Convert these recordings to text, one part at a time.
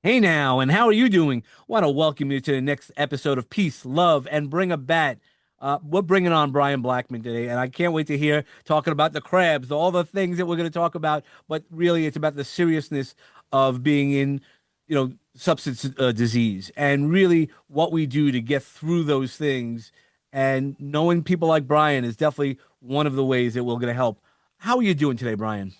Hey now, and how are you doing? Want to welcome you to the next episode of Peace, Love, and Bring a Bat. We're bringing on Brian Blackmon today, and I can't wait to hear talking about the crabs, all the things that we're going to talk about. But really, it's about the seriousness of being in, substance disease, and really what we do to get through those things. And knowing people like Brian is definitely one of the ways that we're going to help. How are you doing today, Brian?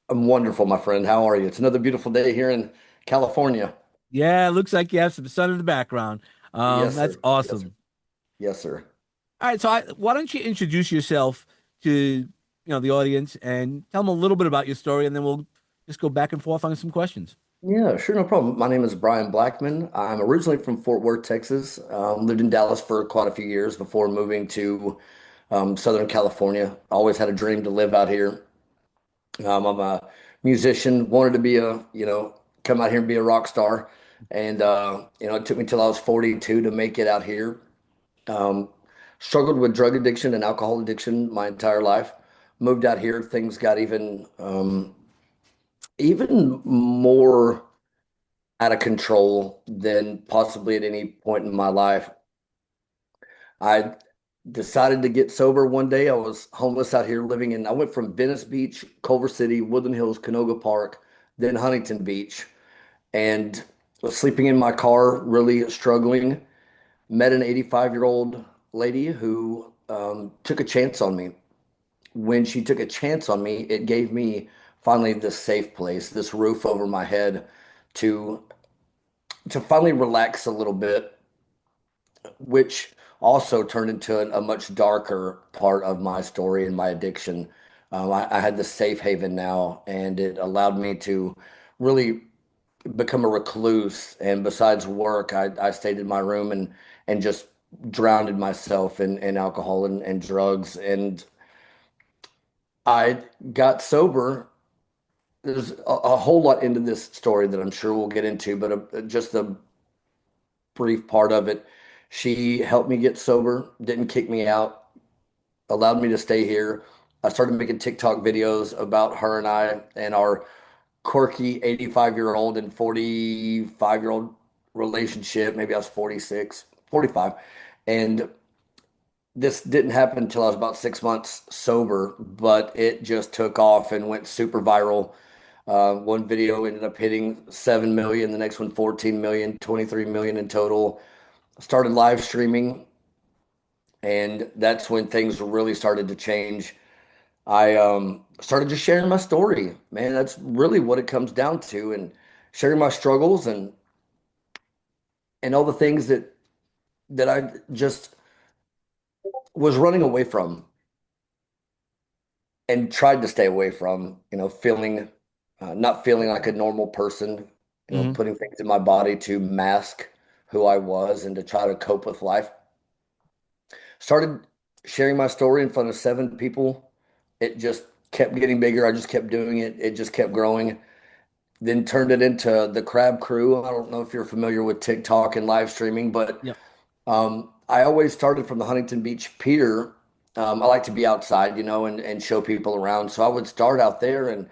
I'm wonderful, my friend. How are you? It's another beautiful day here in California. Yeah, looks like you have some sun in the background. Yes, That's sir. Yes, sir. awesome. Yes, sir. All right, so why don't you introduce yourself to the audience and tell them a little bit about your story, and then we'll just go back and forth on some questions. Yeah, sure, no problem. My name is Brian Blackman. I'm originally from Fort Worth, Texas. Lived in Dallas for quite a few years before moving to Southern California. Always had a dream to live out here. I'm a musician, wanted to be come out here and be a rock star. And it took me till I was 42 to make it out here. Um, Struggled with drug addiction and alcohol addiction my entire life. Moved out here, things got even more out of control than possibly at any point in my life. I decided to get sober one day. I was homeless out here I went from Venice Beach, Culver City, Woodland Hills, Canoga Park, then Huntington Beach, and was sleeping in my car, really struggling. Met an 85-year-old lady who took a chance on me. When she took a chance on me, it gave me finally this safe place, this roof over my head to finally relax a little bit, which also turned into a much darker part of my story and my addiction. I had the safe haven now, and it allowed me to really become a recluse. And besides work, I stayed in my room and just drowned myself in alcohol and drugs. And I got sober. There's a whole lot into this story that I'm sure we'll get into, but just a brief part of it. She helped me get sober, didn't kick me out, allowed me to stay here. I started making TikTok videos about her and I and our quirky 85-year-old and 45-year-old relationship. Maybe I was 46, 45. And this didn't happen until I was about 6 months sober, but it just took off and went super viral. One video ended up hitting 7 million, the next one 14 million, 23 million in total. Started live streaming, and that's when things really started to change. I started just sharing my story. Man, that's really what it comes down to, and sharing my struggles and all the things that I just was running away from and tried to stay away from, feeling not feeling like a normal person, Hmm. putting things in my body to mask who I was and to try to cope with life. Started sharing my story in front of 7 people. It just kept getting bigger. I just kept doing it. It just kept growing. Then turned it into the Crab Crew. I don't know if you're familiar with TikTok and live streaming, but Yep. I always started from the Huntington Beach Pier. I like to be outside, and show people around. So I would start out there. And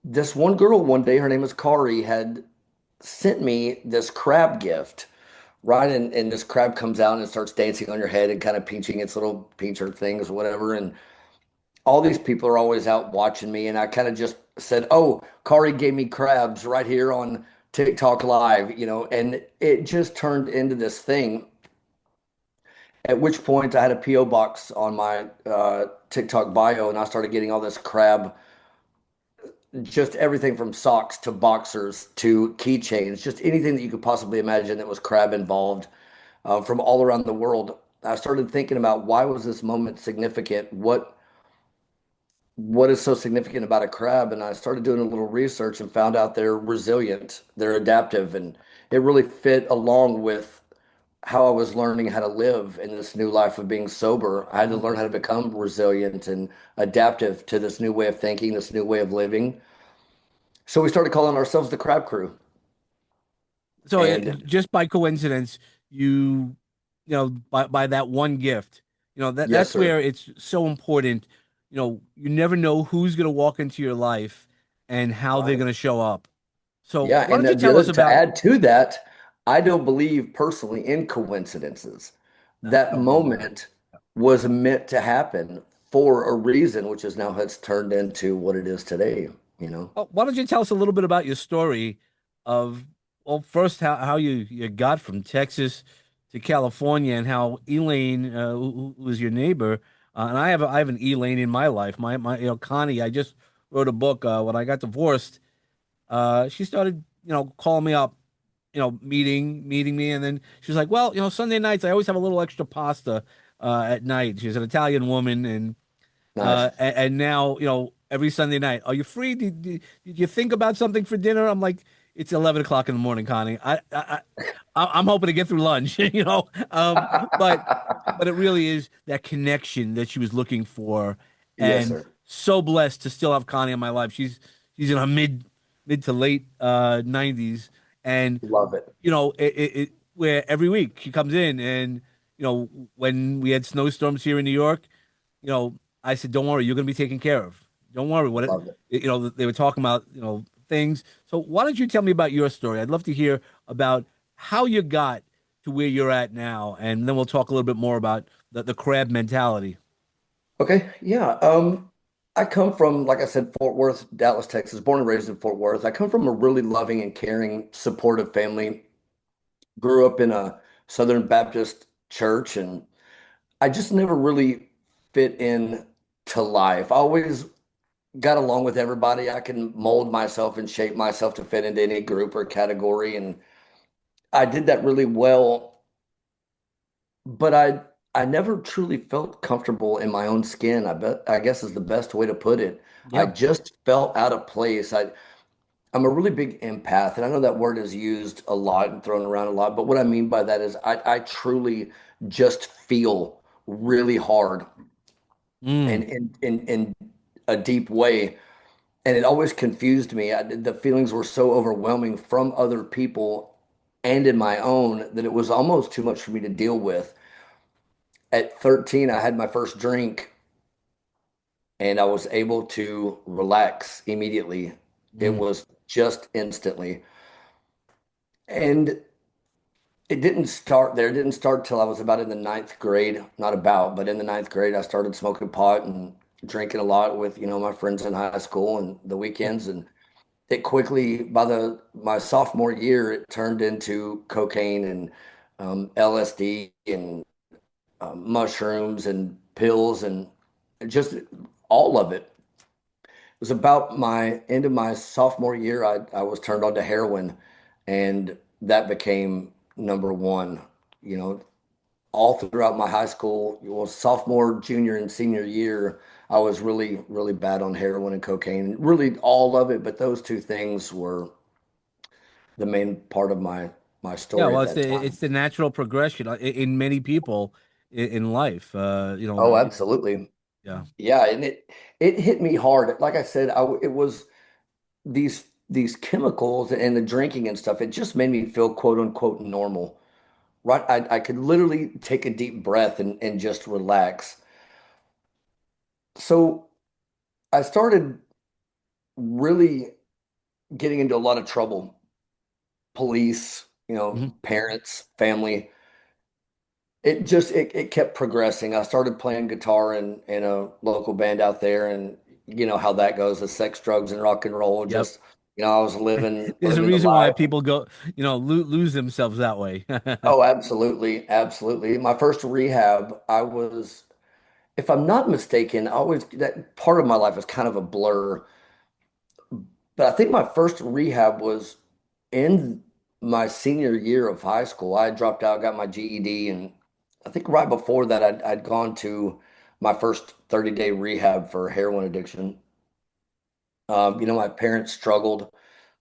this one girl one day, her name is Kari, had sent me this crab gift. Right. And this crab comes out and starts dancing on your head and kind of pinching its little pincher things, whatever. And all these people are always out watching me. And I kind of just said, "Oh, Kari gave me crabs right here on TikTok Live," and it just turned into this thing. At which point I had a P.O. box on my TikTok bio, and I started getting all this crab, just everything from socks to boxers to keychains, just anything that you could possibly imagine that was crab involved, from all around the world. I started thinking about, why was this moment significant? What is so significant about a crab? And I started doing a little research and found out they're resilient, they're adaptive, and it really fit along with how I was learning how to live in this new life of being sober. I had to learn how to become resilient and adaptive to this new way of thinking, this new way of living. So we started calling ourselves the Crab Crew. So And just by coincidence, by that one gift, yes, that's sir. where it's so important. You never know who's going to walk into your life and how they're Right. going to show up. So Yeah, why and don't you the tell us other to about? add to that, I don't believe personally in coincidences. I That don't believe in them. moment was meant to happen for a reason, which is now has turned into what it is today, you know? Oh, why don't you tell us a little bit about your story of, well, first how you got from Texas to California and how Elaine, who was your neighbor, and I have an Elaine in my life. My Connie. I just wrote a book when I got divorced. She started calling me up, meeting me, and then she was like, well, Sunday nights I always have a little extra pasta at night. She's an Italian woman, and Nice. now, every Sunday night, are you free? Did you think about something for dinner? I'm like, it's 11 o'clock in the morning, Connie. I'm hoping to get through lunch, but it really is that connection that she was looking for, Yes, and sir. so blessed to still have Connie in my life. She's in her mid to late 90s, and Love it. where every week she comes in, and when we had snowstorms here in New York, I said, "Don't worry, you're going to be taken care of. Don't worry." Love it. They were talking about things. So why don't you tell me about your story? I'd love to hear about how you got to where you're at now, and then we'll talk a little bit more about the crab mentality. Okay. Yeah. I come from, like I said, Fort Worth, Dallas, Texas, born and raised in Fort Worth. I come from a really loving and caring, supportive family. Grew up in a Southern Baptist church, and I just never really fit in to life. I always got along with everybody. I can mold myself and shape myself to fit into any group or category, and I did that really well. But I never truly felt comfortable in my own skin. I guess is the best way to put it. I Yeah. just felt out of place. I'm a really big empath, and I know that word is used a lot and thrown around a lot, but what I mean by that is I truly just feel really hard and Mm. in a deep way. And it always confused me. The feelings were so overwhelming from other people and in my own that it was almost too much for me to deal with. At 13, I had my first drink and I was able to relax immediately. It Mm. was just instantly. And it didn't start there. It didn't start till I was about in the ninth grade. Not about, but in the ninth grade, I started smoking pot and drinking a lot with, my friends in high school and the weekends. And it quickly, by the my sophomore year, it turned into cocaine and LSD and mushrooms and pills and just all of it. It was about my end of my sophomore year. I was turned on to heroin, and that became number one. You know, all throughout my high school, well, sophomore, junior, and senior year, I was really, really bad on heroin and cocaine. Really, all of it, but those two things were the main part of my Yeah, story well, at it's that it's time. the natural progression in many people in life. Oh, absolutely. Yeah. Yeah, and it hit me hard. Like I said, it was these chemicals and the drinking and stuff. It just made me feel quote unquote normal. Right? I could literally take a deep breath and just relax. So I started really getting into a lot of trouble. Police, Hmm. parents, family. It kept progressing. I started playing guitar in a local band out there, and you know how that goes, the sex, drugs, and rock and roll. Yep. Just, I was living There's a living the reason why life. people go, lose themselves that way. Oh, absolutely, absolutely. My first rehab, if I'm not mistaken, I always that part of my life is kind of a blur. But I think my first rehab was in my senior year of high school. I had dropped out, got my GED, and I think right before that, I'd gone to my first 30-day rehab for heroin addiction. My parents struggled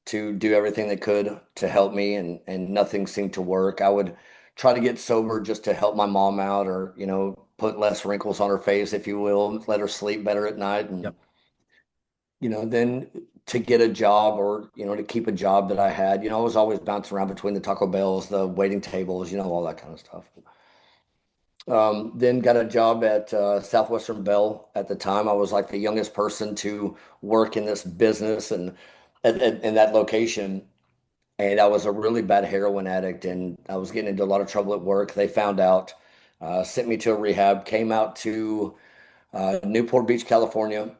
to do everything they could to help me, and nothing seemed to work. I would try to get sober just to help my mom out, or put less wrinkles on her face, if you will, let her sleep better at night, and Yep. then to get a job or, to keep a job that I had, I was always bouncing around between the Taco Bells, the waiting tables, all that kind of stuff. Then got a job at Southwestern Bell at the time. I was like the youngest person to work in this business and in that location. and I was a really bad heroin addict, and I was getting into a lot of trouble at work. They found out, sent me to a rehab, came out to Newport Beach, California,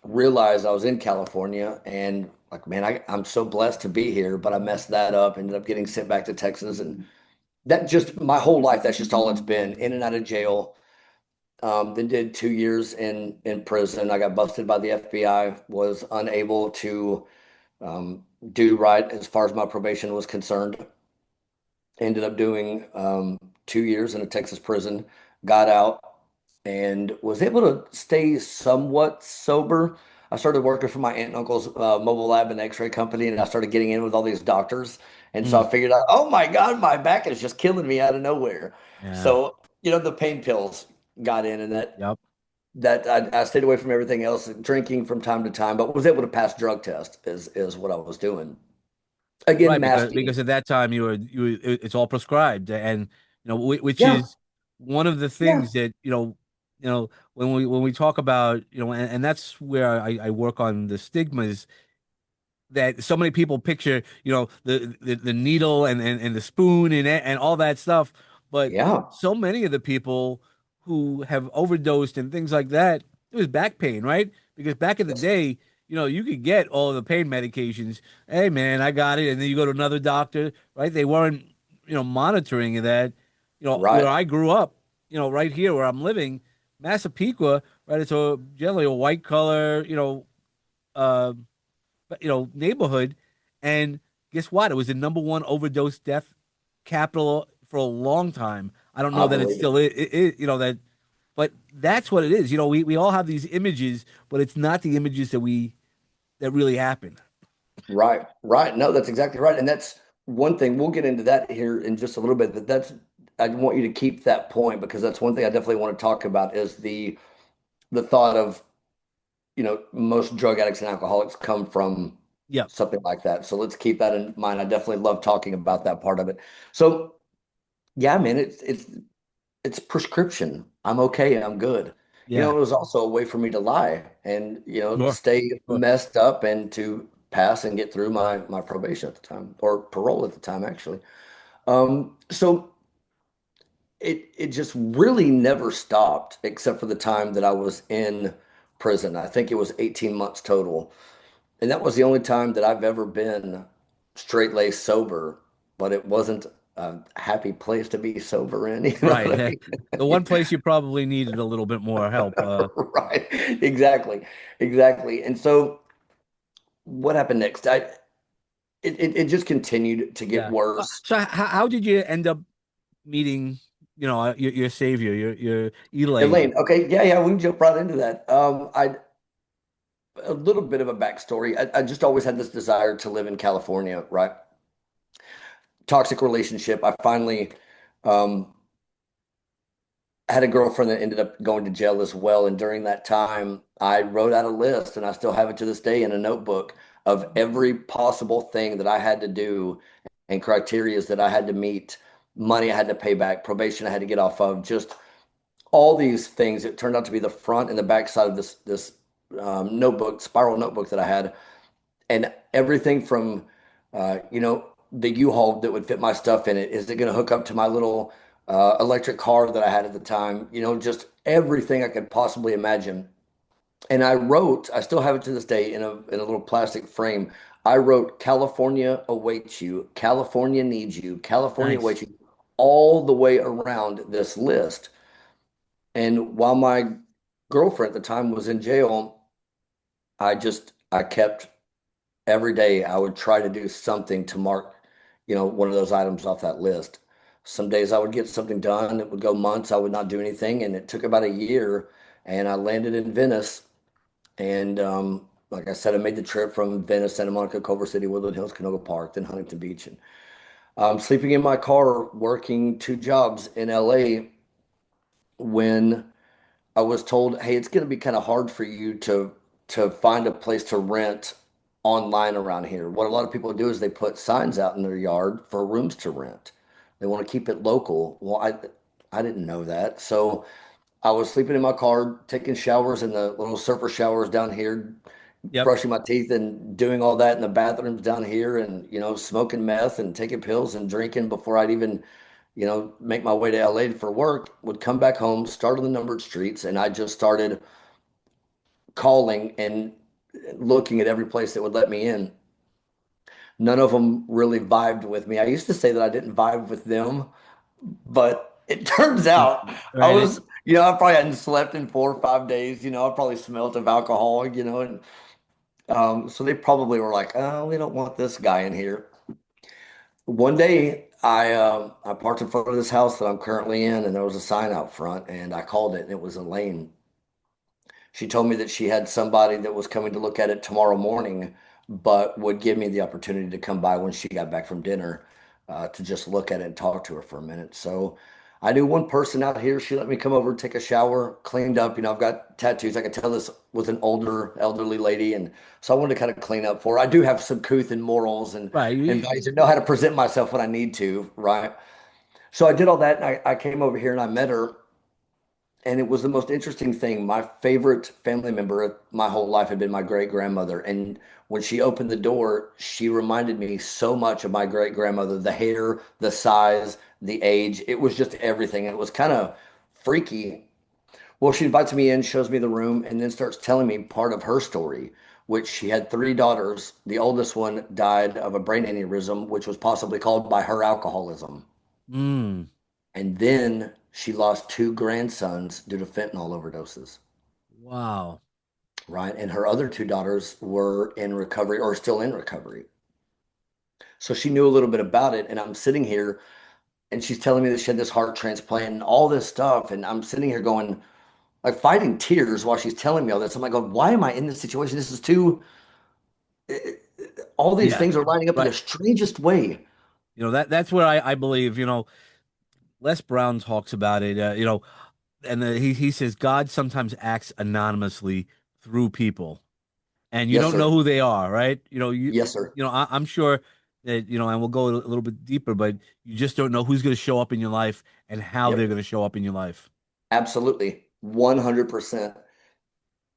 realized I was in California, and like, man, I'm so blessed to be here, but I messed that up, ended up getting sent back to Texas, and that just my whole life, that's just all it's been, in and out of jail. Then did 2 years in prison. I got busted by the FBI, was unable to do right as far as my probation was concerned. Ended up doing 2 years in a Texas prison, got out, and was able to stay somewhat sober. I started working for my aunt and uncle's mobile lab and x-ray company, and I started getting in with all these doctors. And so Mm, I figured out, oh my God, my back is just killing me out of nowhere. yeah. So, the pain pills got in, and that Yep. that I stayed away from everything else, drinking from time to time, but was able to pass drug test is what I was doing. Again, Right, because masking. at that time it's all prescribed, and which Yeah, is one of the yeah, things that when we talk about and that's where I work on the stigmas that so many people picture, the needle and the spoon and all that stuff. But yeah. so many of the people who have overdosed and things like that, it was back pain, right? Because back in the Yes. day, you could get all the pain medications. Hey, man, I got it. And then you go to another doctor, right? They weren't, monitoring that. Where Right. I grew up, right here where I'm living, Massapequa, right? It's generally a white color, uh, neighborhood. And guess what? It was the number one overdose death capital for a long time. I don't know I that it's believe it. still that, but that's what it is. We all have these images, but it's not the images that really happen. Right, right. No, that's exactly right. And that's one thing. We'll get into that here in just a little bit. I want you to keep that point because that's one thing I definitely want to talk about is the thought of, most drug addicts and alcoholics come from Yeah, something like that. So let's keep that in mind. I definitely love talking about that part of it. So yeah, man, it's prescription. I'm okay. I'm good. yeah, It was also a way for me to lie and, sure, stay sure. messed up and to pass and get through my probation at the time or parole at the time, actually. So it just really never stopped except for the time that I was in prison. I think it was 18 months total. And that was the only time that I've ever been straight-laced sober, but it wasn't a happy place to be sober in, you know Right. what I The one mean? place you probably needed a little bit more help. Right. Exactly. Exactly. And so what happened next? It just continued to get Yeah. worse. So how did you end up meeting, your savior, your Elaine? Elaine, okay, yeah, yeah, we can jump right into that. I a little bit of a backstory. I just always had this desire to live in California, right? Toxic relationship. I finally um had a girlfriend that ended up going to jail as well. And during that time, I wrote out a list, and I still have it to this day in a notebook of every possible thing that I had to do and criterias that I had to meet, money I had to pay back, probation I had to get off of, just all these things. It turned out to be the front and the back side of this notebook, spiral notebook that I had, and everything from the U-Haul that would fit my stuff in it. Is it going to hook up to my little electric car that I had at the time? Just everything I could possibly imagine. And I still have it to this day in a little plastic frame. I wrote, California awaits you, California needs you, California awaits Nice. you, all the way around this list. And while my girlfriend at the time was in jail, I kept every day I would try to do something to mark, one of those items off that list. Some days I would get something done. It would go months. I would not do anything. And it took about a year. And I landed in Venice. And like I said, I made the trip from Venice, Santa Monica, Culver City, Woodland Hills, Canoga Park, then Huntington Beach. And sleeping in my car, working two jobs in LA when I was told, hey, it's going to be kind of hard for you to find a place to rent online around here. What a lot of people do is they put signs out in their yard for rooms to rent. They want to keep it local. Well, I didn't know that. So I was sleeping in my car, taking showers in the little surfer showers down here, Yep. brushing my teeth and doing all that in the bathrooms down here and, smoking meth and taking pills and drinking before I'd even, make my way to LA for work, would come back home, start on the numbered streets, and I just started calling and looking at every place that would let me in. None of them really vibed with me. I used to say that I didn't vibe with them, but it turns out I Right. was, I probably hadn't slept in 4 or 5 days. I probably smelled of alcohol, and so they probably were like, "Oh, we don't want this guy in here." One day, I parked in front of this house that I'm currently in, and there was a sign out front, and I called it, and it was Elaine. She told me that she had somebody that was coming to look at it tomorrow morning, but would give me the opportunity to come by when she got back from dinner, to just look at it and talk to her for a minute. So I knew one person out here. She let me come over, take a shower, cleaned up. I've got tattoos. I could tell this was an older, elderly lady. And so I wanted to kind of clean up for her. I do have some couth and morals Right. and values and know how to present myself when I need to, right? So I did all that and I came over here and I met her. And it was the most interesting thing. My favorite family member my whole life had been my great grandmother. And when she opened the door, she reminded me so much of my great grandmother, the hair, the size, the age. It was just everything. It was kind of freaky. Well, she invites me in, shows me the room, and then starts telling me part of her story, which she had 3 daughters. The oldest one died of a brain aneurysm, which was possibly caused by her alcoholism. Mm. And then she lost 2 grandsons due to fentanyl overdoses, Wow. right? And her other 2 daughters were in recovery or still in recovery. So she knew a little bit about it. And I'm sitting here and she's telling me that she had this heart transplant and all this stuff. And I'm sitting here going, like fighting tears while she's telling me all this. I'm like, going, why am I in this situation? This is too, all these Yeah. things are lining up in Right. the strangest way. That's where I believe, Les Brown talks about it, and he says God sometimes acts anonymously through people, and you Yes, don't know sir. who they are, right? Yes, sir. I'm sure that, and we'll go a little bit deeper, but you just don't know who's going to show up in your life and how they're Yep. going to show up in your life. Absolutely. 100%.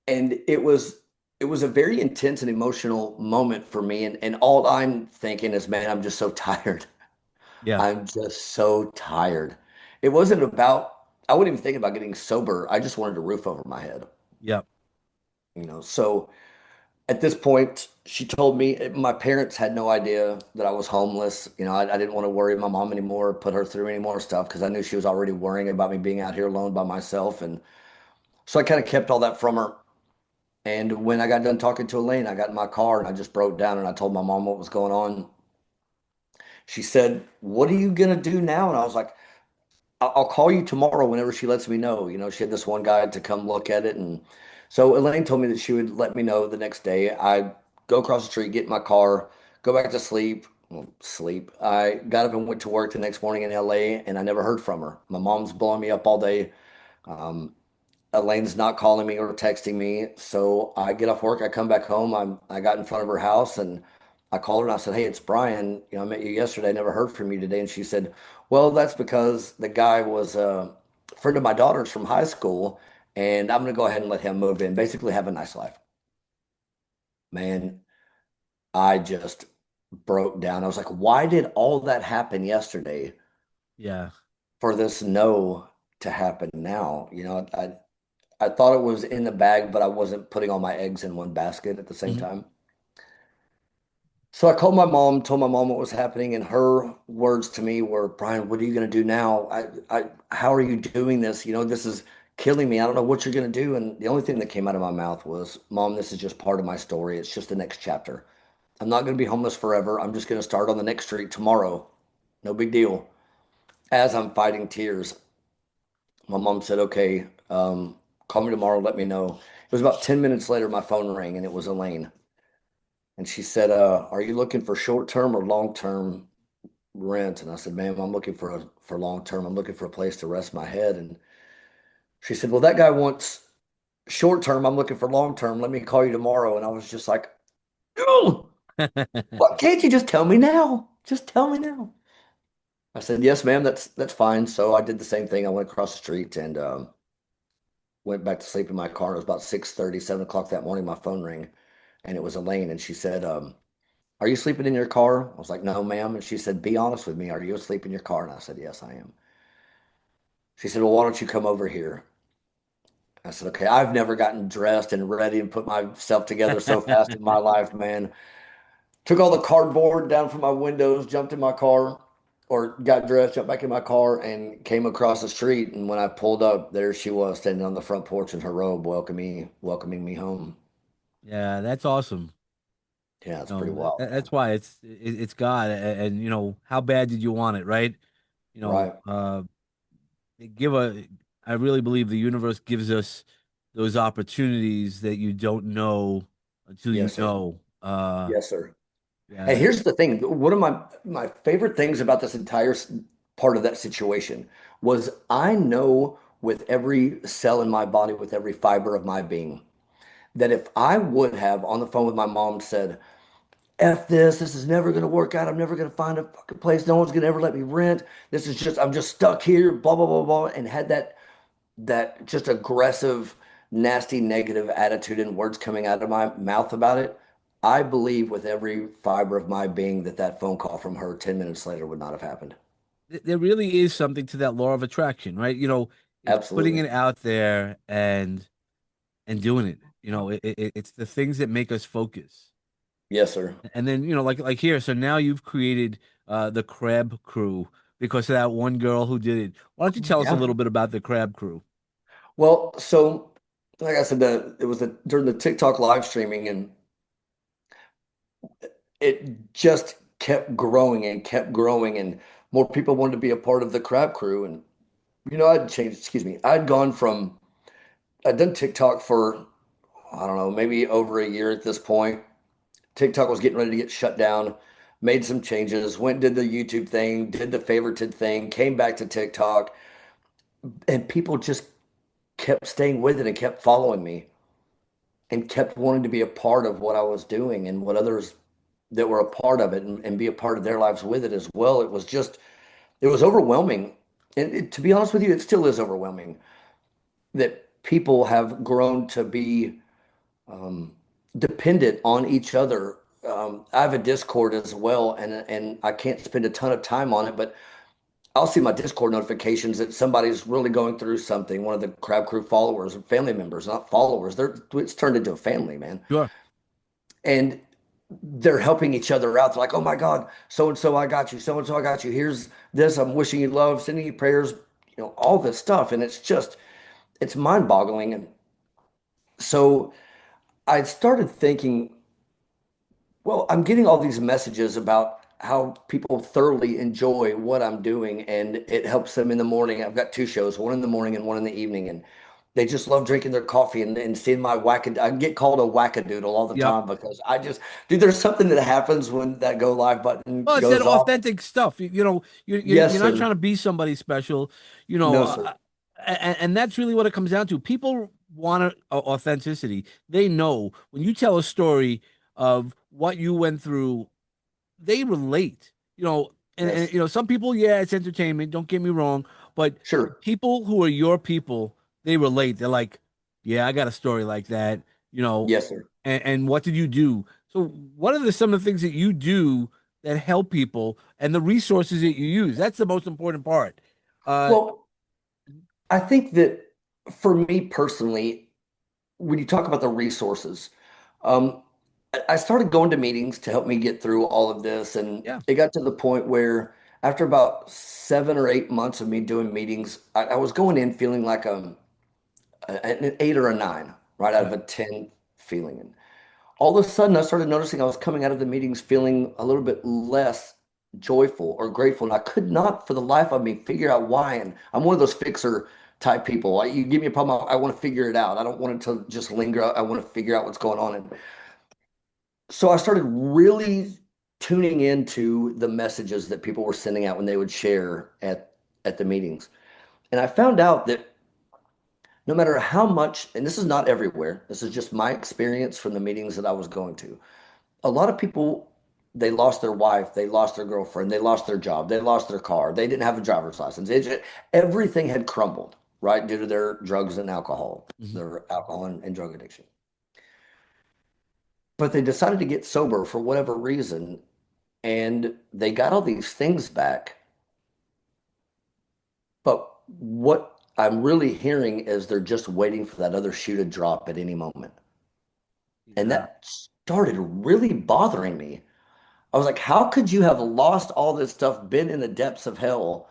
And it was a very intense and emotional moment for me. And all I'm thinking is, man, I'm just so tired. Yeah. I'm just so tired. It wasn't about, I wasn't even thinking about getting sober. I just wanted a roof over my head. Yeah. So at this point, she told me my parents had no idea that I was homeless. I didn't want to worry my mom anymore, put her through any more stuff because I knew she was already worrying about me being out here alone by myself. And so I kind of kept all that from her. And when I got done talking to Elaine, I got in my car and I just broke down and I told my mom what was going on. She said, "What are you gonna do now?" And I was like, "I'll call you tomorrow whenever she lets me know." She had this one guy to come look at it. And so Elaine told me that she would let me know the next day. I go across the street, get in my car, go back to sleep. Well, sleep. I got up and went to work the next morning in LA and I never heard from her. My mom's blowing me up all day. Um, Elaine's not calling me or texting me. So I get off work, I come back home. I got in front of her house and I called her and I said, "Hey, it's Brian. I met you yesterday. I never heard from you today." And she said, "Well, that's because the guy was a friend of my daughter's from high school, and I'm gonna go ahead and let him move in. Basically, have a nice life." Man, I just broke down. I was like, why did all that happen yesterday Yeah. for this no to happen now? I thought it was in the bag, but I wasn't putting all my eggs in one basket at the same Mhm. time. So I called my mom, told my mom what was happening, and her words to me were, "Brian, what are you going to do now? How are you doing this? This is killing me. I don't know what you're going to do." And the only thing that came out of my mouth was, "Mom, this is just part of my story. It's just the next chapter. I'm not going to be homeless forever. I'm just going to start on the next street tomorrow. No big deal." As I'm fighting tears, my mom said, "Okay, call me tomorrow. Let me know." It was about 10 minutes later, my phone rang and it was Elaine. And she said, "Are you looking for short-term or long-term rent?" And I said, "Ma'am, I'm looking for long-term. I'm looking for a place to rest my head." And she said, "Well, that guy wants short-term. I'm looking for long-term. Let me call you tomorrow." And I was just like, "Oh, why can't you just tell me now? Just tell me now." I said, "Yes, ma'am, that's fine." So I did the same thing. I went across the street and went back to sleep in my car. It was about 6:30, 7 o'clock that morning. My phone rang. and it was Elaine, and she said, "Are you sleeping in your car?" I was like, "No, ma'am." And she said, "Be honest with me. Are you asleep in your car?" And I said, "Yes, I am." She said, "Well, why don't you come over here?" I said, "Okay." I've never gotten dressed and ready and put myself together so fast in my life, man. Took all the cardboard down from my windows, jumped in my car, or got dressed, jumped back in my car, and came across the street. And when I pulled up, there she was standing on the front porch in her robe, welcoming me home. Yeah, that's awesome. Yeah, it's pretty No, wild, that's man. why it's God, and how bad did you want it, right? You know, Right. they give a. I really believe the universe gives us those opportunities that you don't know until you Yes, sir. know. Yes, sir. And Yeah, here's the thing. One of my favorite things about this entire part of that situation was I know with every cell in my body, with every fiber of my being, that if I would have on the phone with my mom said, F this is never going to work out. I'm never going to find a fucking place. No one's going to ever let me rent. I'm just stuck here, blah, blah, blah, blah. And had that just aggressive, nasty, negative attitude and words coming out of my mouth about it, I believe with every fiber of my being that that phone call from her 10 minutes later would not have happened. there really is something to that law of attraction, right? It's putting Absolutely. it out there and doing it. It's the things that make us focus. Yes, sir. And then, like here, so now you've created the Crab Crew because of that one girl who did it. Why don't you tell us a Yeah. little bit about the Crab Crew? Well, so like I said, it was during the TikTok live streaming, and it just kept growing and kept growing, and more people wanted to be a part of the Crab Crew. And I'd changed. Excuse me. I'd done TikTok for I don't know, maybe over a year at this point. TikTok was getting ready to get shut down. Made some changes. Went did the YouTube thing. Did the favorited thing. Came back to TikTok, and people just kept staying with it and kept following me and kept wanting to be a part of what I was doing and what others that were a part of it and be a part of their lives with it as well. It was overwhelming. And to be honest with you, it still is overwhelming that people have grown to be um, dependent on each other. I have a Discord as well, and I can't spend a ton of time on it, but I'll see my Discord notifications that somebody's really going through something. One of the Crab Crew followers, family members, not followers. It's turned into a family, man. Sure. And they're helping each other out. They're like, "Oh my God, so and so, I got you. So and so, I got you. Here's this. I'm wishing you love, sending you prayers. All this stuff." And it's mind-boggling. And so I started thinking, well, I'm getting all these messages about how people thoroughly enjoy what I'm doing, and it helps them in the morning. I've got two shows, one in the morning and one in the evening, and they just love drinking their coffee and seeing my wackad. I get called a wackadoodle all the Yep. time because dude, there's something that happens when that go live button Well, it's that goes off. authentic stuff. You're Yes, not sir. trying to be somebody special, No, sir. and that's really what it comes down to. People want authenticity. They know when you tell a story of what you went through, they relate. And Yes. some people, yeah, it's entertainment. Don't get me wrong, but Sure. people who are your people, they relate. They're like, yeah, I got a story like that. You know, Yes, sir. and what did you do? So, what are some of the things that you do that help people and the resources that you use? That's the most important part. Uh, Well, I think that for me personally, when you talk about the resources, um, I started going to meetings to help me get through all of this. And yeah, it got to the point where after about 7 or 8 months of me doing meetings, I was going in feeling like an 8 or a 9, right out yeah. of a 10 feeling. And all of a sudden, I started noticing I was coming out of the meetings feeling a little bit less joyful or grateful. And I could not, for the life of me, figure out why. And I'm one of those fixer type people. You give me a problem, I want to figure it out. I don't want it to just linger. I want to figure out what's going on. And so I started really tuning into the messages that people were sending out when they would share at the meetings. And I found out that no matter how much, and this is not everywhere, this is just my experience from the meetings that I was going to. A lot of people, they lost their wife, they lost their girlfriend, they lost their job, they lost their car, they didn't have a driver's license. Everything had crumbled, right, due to their drugs and alcohol, Mhm. their alcohol and drug addiction. but they decided to get sober for whatever reason, and they got all these things back. But what I'm really hearing is they're just waiting for that other shoe to drop at any moment. And Yeah. that started really bothering me. I was like, how could you have lost all this stuff, been in the depths of hell,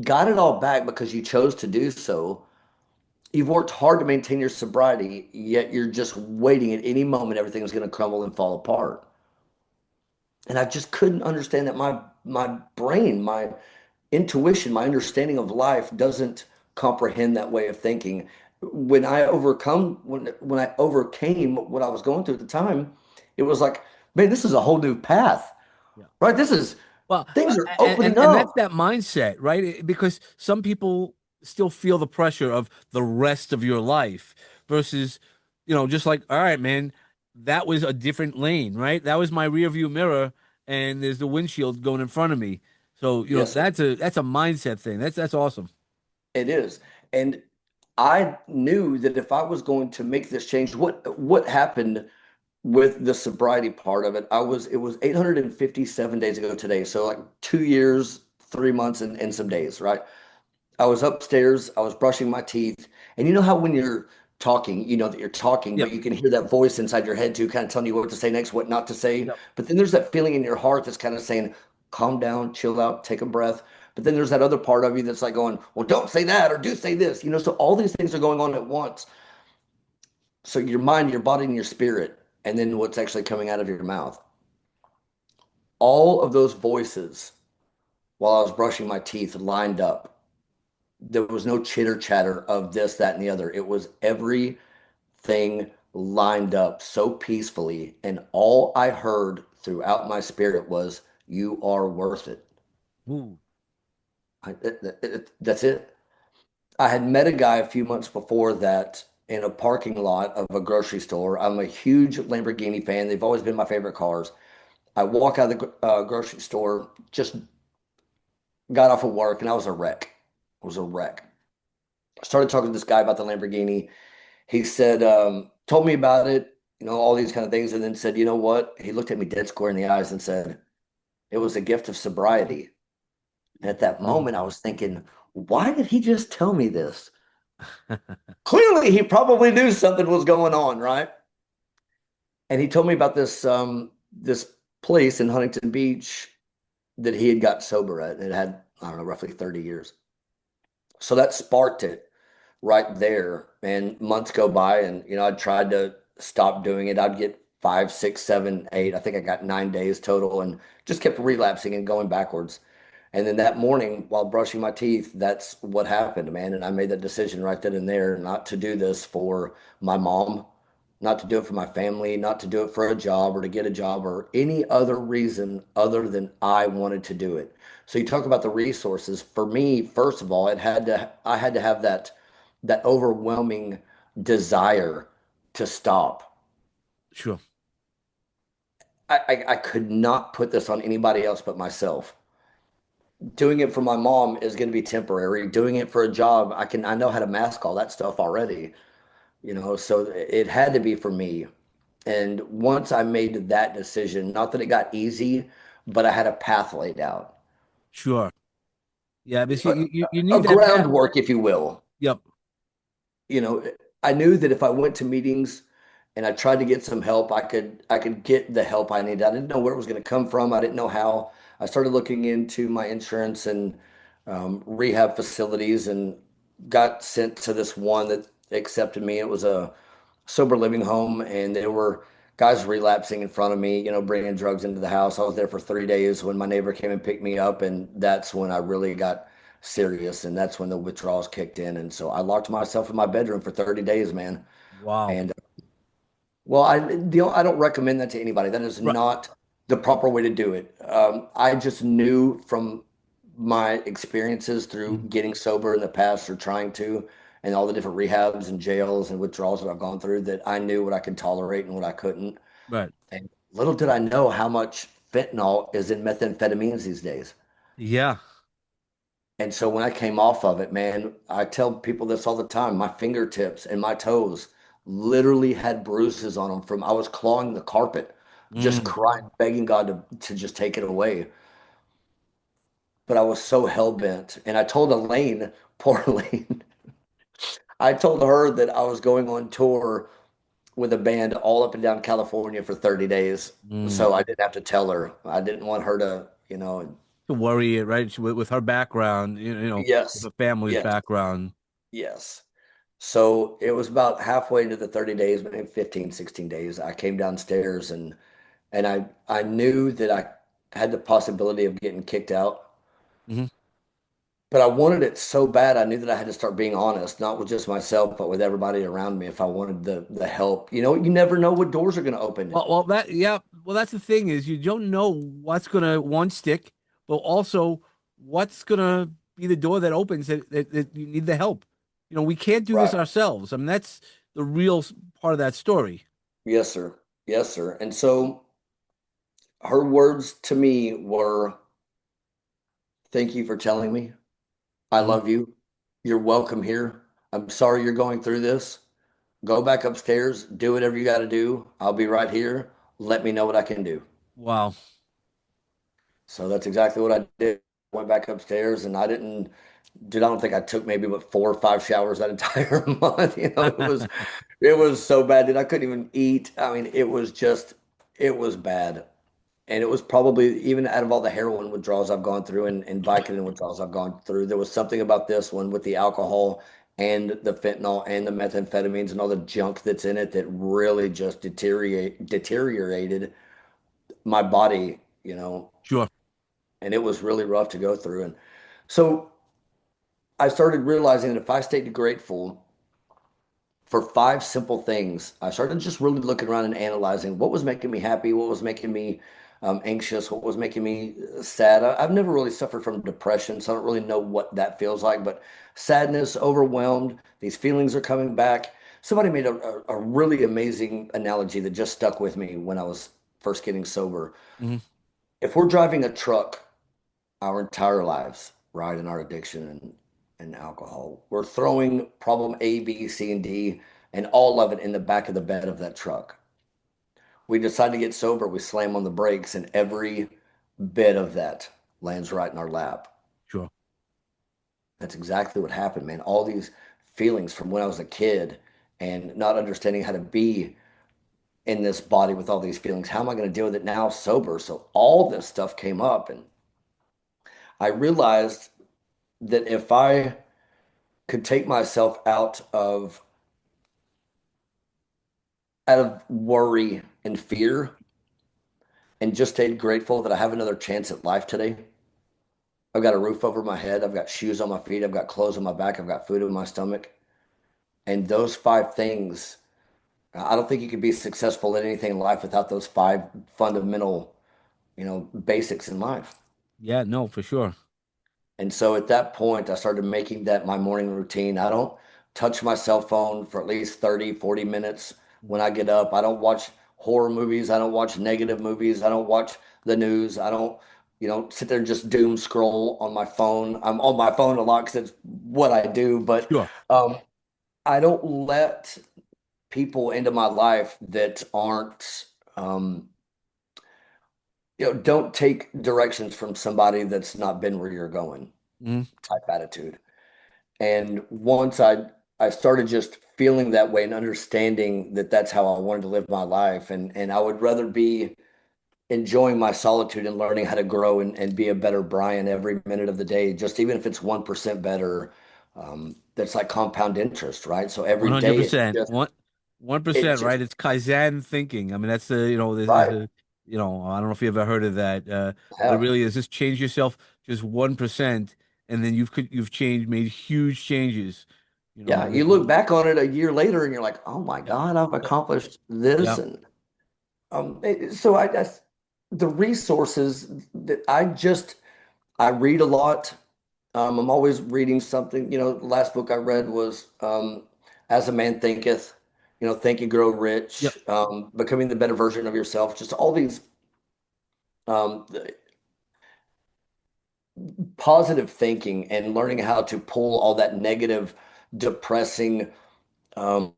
got it all back because you chose to do so? You've worked hard to maintain your sobriety, yet you're just waiting at any moment everything's going to crumble and fall apart. And I just couldn't understand that my brain, my intuition, my understanding of life doesn't comprehend that way of thinking. When I overcame what I was going through at the time, it was like, man, this is a whole new path, Yeah. right? This is Well, things are and opening and that's up. that mindset, right? Because some people still feel the pressure of the rest of your life versus, just like, all right, man, that was a different lane, right? That was my rear view mirror, and there's the windshield going in front of me. So, Yes, that's a mindset thing. That's awesome. it is. And I knew that if I was going to make this change, what happened with the sobriety part of it, it was 857 days ago today. So like 2 years, 3 months, and some days, right? I was upstairs, I was brushing my teeth, and you know how when you're talking, you know that you're talking, but Yep. you can hear that voice inside your head too, kind of telling you what to say next, what not to say. Yep. But then there's that feeling in your heart that's kind of saying, calm down, chill out, take a breath. But then there's that other part of you that's like going, well, don't say that or do say this. So all these things are going on at once. So your mind, your body, and your spirit, and then what's actually coming out of your mouth. All of those voices while I was brushing my teeth lined up. There was no chitter chatter of this, that, and the other. It was everything lined up so peacefully. And all I heard throughout my spirit was, you are worth it. Ooh. That's it. I had met a guy a few months before that in a parking lot of a grocery store. I'm a huge Lamborghini fan. They've always been my favorite cars. I walk out of the grocery store, just got off of work, and I was a wreck. I was a wreck. I started talking to this guy about the Lamborghini. He said, told me about it, all these kind of things, and then said, you know what? He looked at me dead square in the eyes and said, it was a gift of sobriety. And at that Ooh. moment, I was thinking, why did he just tell me this? Clearly, he probably knew something was going on, right? And he told me about this place in Huntington Beach that he had got sober at. It had, I don't know, roughly 30 years. So that sparked it right there. And months go by, and I tried to stop doing it. I'd get 5, 6, 7, 8. I think I got 9 days total, and just kept relapsing and going backwards. And then that morning, while brushing my teeth, that's what happened, man. And I made that decision right then and there not to do this for my mom, not to do it for my family, not to do it for a job or to get a job or any other reason other than I wanted to do it. So you talk about the resources. For me, first of all, I had to have that overwhelming desire to stop. Sure. I could not put this on anybody else but myself. Doing it for my mom is going to be temporary. Doing it for a job, I know how to mask all that stuff already, so it had to be for me. And once I made that decision, not that it got easy, but I had a path laid out, Sure. Yeah, but a, you a need that path. groundwork, if you will. Yep. you know, I knew that if I went to meetings and I tried to get some help, I could get the help I needed. I didn't know where it was going to come from. I didn't know how. I started looking into my insurance and rehab facilities and got sent to this one that accepted me. It was a sober living home, and there were guys relapsing in front of me, bringing drugs into the house. I was there for 3 days when my neighbor came and picked me up, and that's when I really got serious, and that's when the withdrawals kicked in. And so I locked myself in my bedroom for 30 days, man. Wow. And well, I don't recommend that to anybody. That is Right. not the proper way to do it. I just knew from my experiences through Mhm. getting sober in the past or trying to, and all the different rehabs and jails and withdrawals that I've gone through, that I knew what I could tolerate and what I couldn't. Right. And little did I know how much fentanyl is in methamphetamines these days. Yeah. And so when I came off of it, man, I tell people this all the time, my fingertips and my toes literally had bruises on them from I was clawing the carpet, just Mm. crying, begging God to just take it away. But I was so hell bent. And I told Elaine, poor Elaine, I told her that I was going on tour with a band all up and down California for 30 days. Mm. So I didn't have to tell her. I didn't want her to. To worry it, right? With her background, with Yes, her family's yes, background. yes. So it was about halfway into the 30 days, maybe 15, 16 days. I came downstairs and I knew that I had the possibility of getting kicked out, Hmm. but I wanted it so bad. I knew that I had to start being honest, not with just myself, but with everybody around me if I wanted the help. You never know what doors are going to open. Yeah. Well, that's the thing is you don't know what's gonna one stick, but also what's gonna be the door that opens that you need the help. We can't do this Right. ourselves. I mean, that's the real part of that story. Yes, sir. Yes, sir. And so her words to me were, "Thank you for telling me. I Hmm. love you. You're welcome here. I'm sorry you're going through this. Go back upstairs, do whatever you got to do. I'll be right here. Let me know what I can do." Wow. So that's exactly what I did. Went back upstairs and dude, I don't think I took maybe but 4 or 5 showers that entire month. It was so bad that I couldn't even eat. I mean, it was bad. And it was probably even out of all the heroin withdrawals I've gone through and Vicodin withdrawals I've gone through, there was something about this one with the alcohol and the fentanyl and the methamphetamines and all the junk that's in it that really just deteriorated my body. Sure. And it was really rough to go through. And so I started realizing that if I stayed grateful for five simple things. I started just really looking around and analyzing what was making me happy, what was making me anxious, what was making me sad. I've never really suffered from depression, so I don't really know what that feels like, but sadness, overwhelmed, these feelings are coming back. Somebody made a really amazing analogy that just stuck with me when I was first getting sober. Hmm. If we're driving a truck our entire lives, right, in our addiction and alcohol. We're throwing problem A, B, C, and D, and all of it in the back of the bed of that truck. We decide to get sober, we slam on the brakes, and every bit of that lands right in our lap. Sure. That's exactly what happened, man. All these feelings from when I was a kid and not understanding how to be in this body with all these feelings. How am I going to deal with it now sober? So all this stuff came up, and I realized that if I could take myself out of worry and fear and just stayed grateful that I have another chance at life today. I've got a roof over my head, I've got shoes on my feet, I've got clothes on my back, I've got food in my stomach. And those five things, I don't think you could be successful in anything in life without those five fundamental, basics in life. Yeah, no, for sure. And so at that point, I started making that my morning routine. I don't touch my cell phone for at least 30, 40 minutes when I get up. I don't watch horror movies. I don't watch negative movies. I don't watch the news. I don't, sit there and just doom scroll on my phone. I'm on my phone a lot because it's what I do, but Sure. um, I don't let people into my life that aren't, um, don't take directions from somebody that's not been where you're going Hmm. type attitude. And once I started just feeling that way and understanding that that's how I wanted to live my life, and I would rather be enjoying my solitude and learning how to grow and be a better Brian every minute of the day, just even if it's 1% better. That's like compound interest, right? So every day it's 100%. just One it percent, just right? It's Kaizen thinking. I mean, that's the, this is right. a, I don't know if you ever heard of that. But it Have really is just change yourself just 1%, and then you've changed, made huge changes. Yeah, That you look back on it a year later and you're like, oh my yep, God, I've yep, accomplished this. yep, And so the resources that I read a lot. I'm always reading something. The last book I read was As a Man Thinketh, Think and Grow yep. Rich, Becoming the Better Version of Yourself, just all these the positive thinking and learning how to pull all that negative, depressing, um,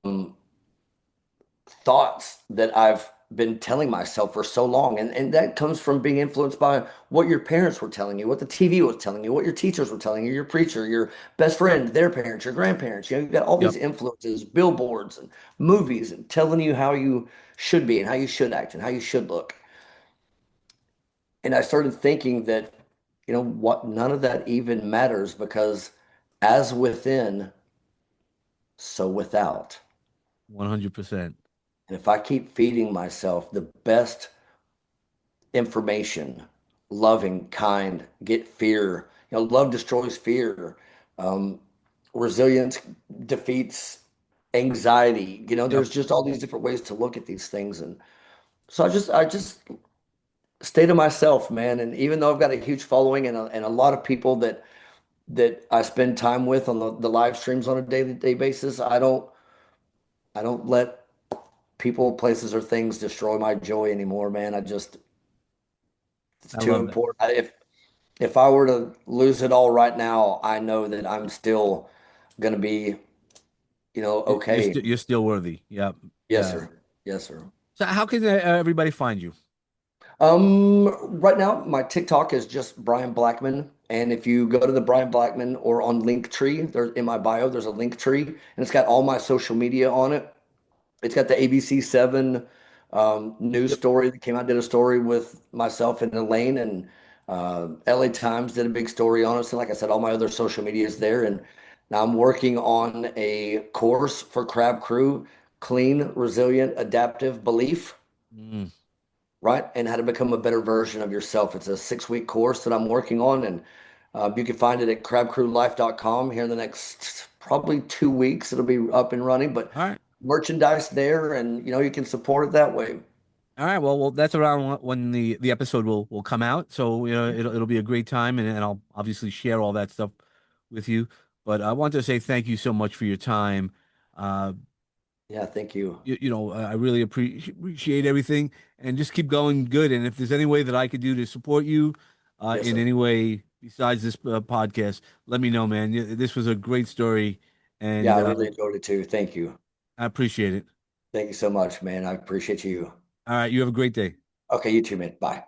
thoughts that I've been telling myself for so long. And that comes from being influenced by what your parents were telling you, what the TV was telling you, what your teachers were telling you, your preacher, your best friend, their parents, your grandparents. You know, you've got all these Yep. influences, billboards and movies and telling you how you should be and how you should act and how you should look. And I started thinking that, you know what, none of that even matters because as within, so without. 100%. And if I keep feeding myself the best information, loving, kind, get fear. You know, love destroys fear. Um, Resilience defeats anxiety. You know, Yep. there's just all these different ways to look at these things. And so I just stay to myself, man. And even though I've got a huge following and a lot of people that I spend time with on the live streams on a day-to-day basis, I don't let people, places, or things destroy my joy anymore, man. It's I too love that. important. If I were to lose it all right now, I know that I'm still gonna be, okay. You're still worthy. Yep. Yes, Yeah. sir. Yes, sir. So how can everybody find you? Right now my TikTok is just Brian Blackman. And if you go to the Brian Blackman or on Linktree, there's in my bio, there's a link tree and it's got all my social media on it. It's got the ABC 7 news Yep. story that came out, did a story with myself and Elaine, and LA Times did a big story on us. And like I said, all my other social media is there. And now I'm working on a course for Crab Crew, clean, resilient, adaptive belief, Mm. right? And how to become a better version of yourself. It's a 6-week course that I'm working on. And you can find it at crabcrewlife.com here in the next probably 2 weeks. It'll be up and running, but All right. merchandise there, and you can support it that way. All right. Well, that's around when the episode will come out. So, it'll be a great time, and I'll obviously share all that stuff with you. But I want to say thank you so much for your time. Uh, Yeah, thank you. I really appreciate everything, and just keep going good. And if there's any way that I could do to support you, Yes, in sir. any way besides this podcast, let me know, man. This was a great story, Yeah, and I really enjoyed it too. Thank you. I appreciate it. Thank you so much, man. I appreciate you. All right. You have a great day. Okay, you too, man. Bye.